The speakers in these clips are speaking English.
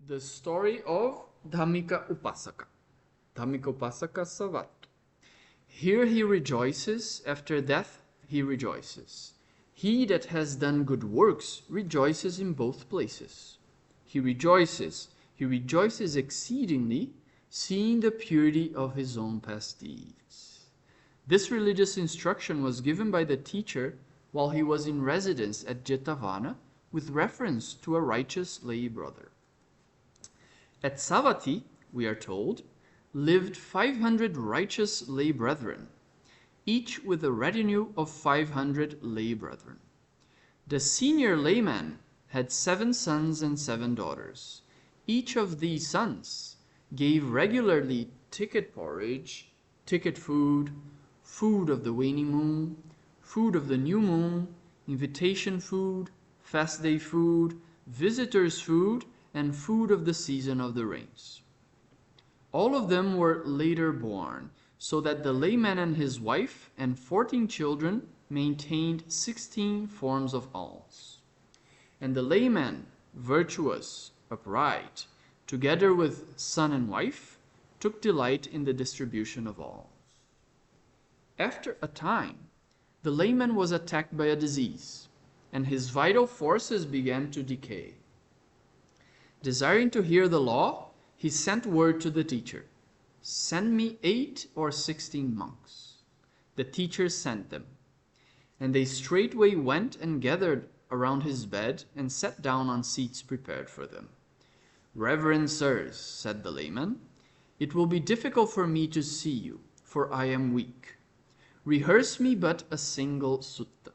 The story of Dhammika Upasaka. Dhammika Upasaka Savat. Here he rejoices, after death he rejoices. He that has done good works rejoices in both places. He rejoices exceedingly, seeing the purity of his own past deeds. This religious instruction was given by the teacher while he was in residence at Jetavana with reference to a righteous lay brother. At Savatthi, we are told, lived 500 righteous lay brethren, each with a retinue of 500 lay brethren. The senior layman had 7 sons and 7 daughters. Each of these sons gave regularly ticket porridge, ticket food, food of the waning moon, food of the new moon, invitation food, fast day food, visitors' food, and food of the season of the rains. All of them were later born, so that the layman and his wife and 14 children maintained 16 forms of alms. And the layman, virtuous, upright, together with son and wife, took delight in the distribution of alms. After a time, the layman was attacked by a disease, and his vital forces began to decay. Desiring to hear the law, he sent word to the teacher, "Send me 8 or 16 monks." The teacher sent them, and they straightway went and gathered around his bed and sat down on seats prepared for them. "Reverend sirs," said the layman, "it will be difficult for me to see you, for I am weak. Rehearse me but a single sutta."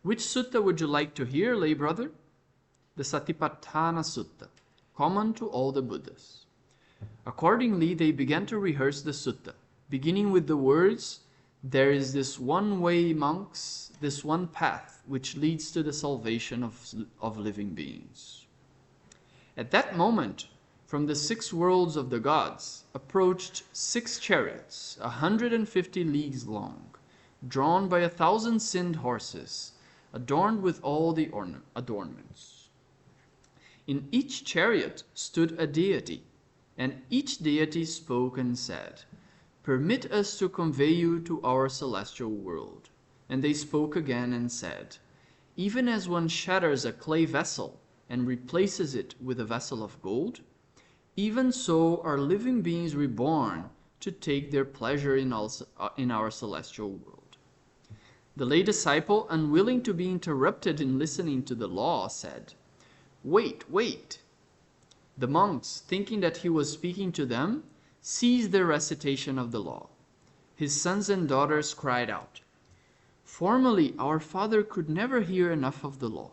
"Which sutta would you like to hear, lay brother?" "The Satipatthana Sutta, common to all the Buddhas." Accordingly, they began to rehearse the sutta, beginning with the words, "There is this one way, monks, this one path, which leads to the salvation of living beings." At that moment, from the 6 worlds of the gods, approached 6 chariots, 150 leagues long, drawn by 1,000 sinned horses, adorned with all the adornments. In each chariot stood a deity, and each deity spoke and said, "Permit us to convey you to our celestial world." And they spoke again and said, "Even as one shatters a clay vessel and replaces it with a vessel of gold, even so are living beings reborn to take their pleasure in our celestial world." The lay disciple, unwilling to be interrupted in listening to the law, said, "Wait, wait." The monks, thinking that he was speaking to them, ceased their recitation of the law. His sons and daughters cried out, "Formerly our father could never hear enough of the law,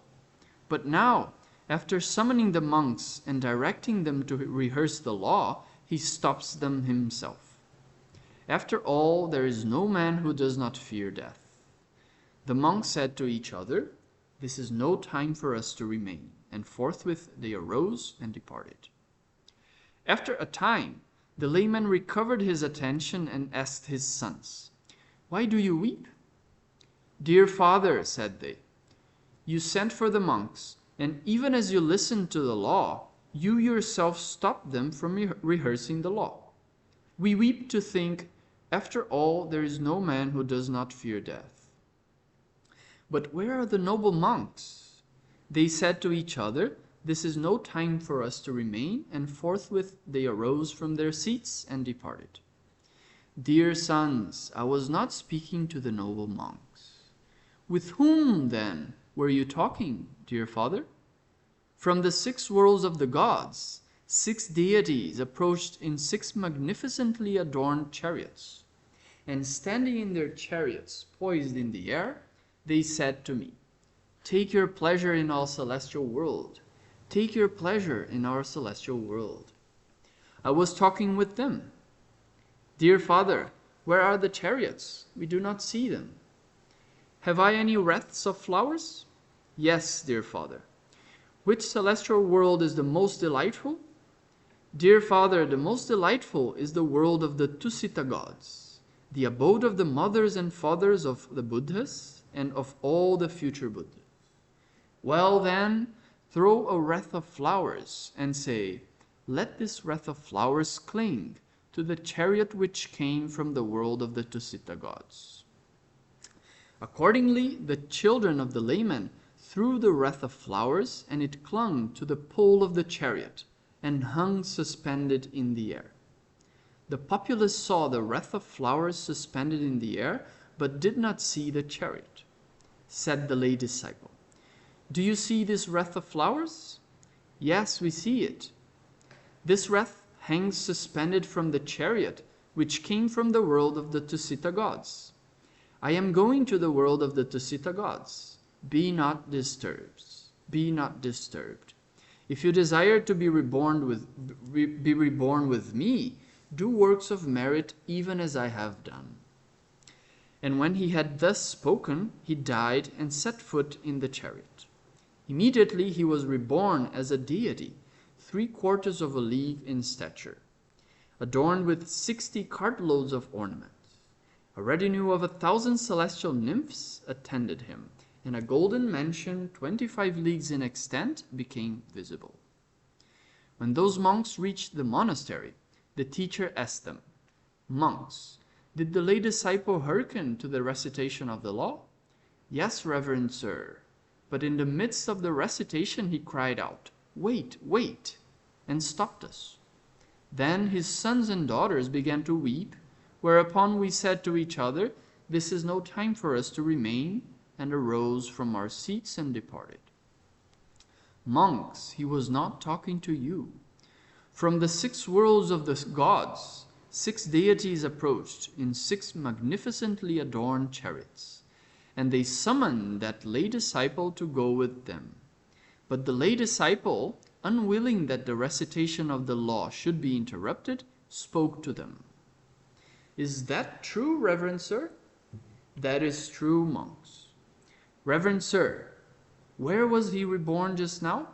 but now, after summoning the monks and directing them to rehearse the law, he stops them himself. After all, there is no man who does not fear death." The monks said to each other, "This is no time for us to remain," and forthwith they arose and departed. After a time, the layman recovered his attention and asked his sons, "Why do you weep?" "Dear father," said they, "you sent for the monks, and even as you listened to the law, you yourself stopped them from rehearsing the law. We weep to think, after all, there is no man who does not fear death." "But where are the noble monks?" They said to each other, "This is no time for us to remain," and forthwith they arose from their seats and departed. "Dear sons, I was not speaking to the noble monks." "With whom, then, were you talking, dear father?" "From the 6 worlds of the gods, 6 deities approached in 6 magnificently adorned chariots, and standing in their chariots poised in the air, they said to me, 'Take your pleasure in our celestial world. Take your pleasure in our celestial world.' I was talking with them. 'Dear father, where are the chariots? We do not see them.' 'Have I any wreaths of flowers?' 'Yes, dear father.' 'Which celestial world is the most delightful?' 'Dear father, the most delightful is the world of the Tusita gods, the abode of the mothers and fathers of the Buddhas and of all the future Buddhas.' 'Well then, throw a wreath of flowers and say, let this wreath of flowers cling to the chariot which came from the world of the Tusita gods. Accordingly, the children of the layman threw the wreath of flowers, and it clung to the pole of the chariot and hung suspended in the air. The populace saw the wreath of flowers suspended in the air, but did not see the chariot. Said the lay disciple, do you see this wreath of flowers? Yes, we see it. This wreath hangs suspended from the chariot, which came from the world of the Tusita gods. I am going to the world of the Tusita gods. Be not disturbed. Be not disturbed. If you desire to be reborn with me, do works of merit even as I have done. And when he had thus spoken, he died and set foot in the chariot. Immediately he was reborn as a deity, 3/4 of a league in stature, adorned with 60 cartloads of ornaments. A retinue of 1,000 celestial nymphs attended him, and a golden mansion 25 leagues in extent became visible. When those monks reached the monastery, the teacher asked them, Monks, did the lay disciple hearken to the recitation of the law? Yes, reverend sir. But in the midst of the recitation he cried out, Wait, wait, and stopped us. Then his sons and daughters began to weep, whereupon we said to each other, This is no time for us to remain, and arose from our seats and departed. Monks, he was not talking to you. From the 6 worlds of the gods, 6 deities approached in 6 magnificently adorned chariots, and they summoned that lay disciple to go with them. But the lay disciple, unwilling that the recitation of the law should be interrupted, spoke to them. Is that true, reverend sir? That is true, monks. Reverend sir, where was he reborn just now?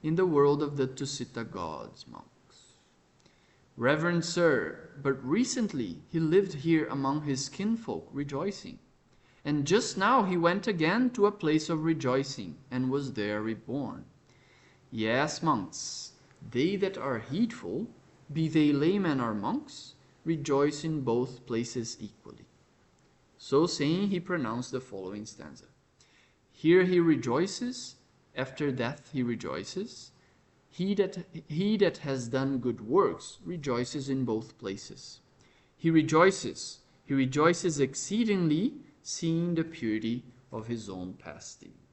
In the world of the Tusita gods, monks. Reverend sir, but recently he lived here among his kinfolk rejoicing. And just now he went again to a place of rejoicing, and was there reborn. Yes, monks, they that are heedful, be they laymen or monks, rejoice in both places equally. So saying, he pronounced the following stanza. Here he rejoices, after death he rejoices. He that has done good works rejoices in both places. He rejoices exceedingly, seeing the purity of his own past deeds.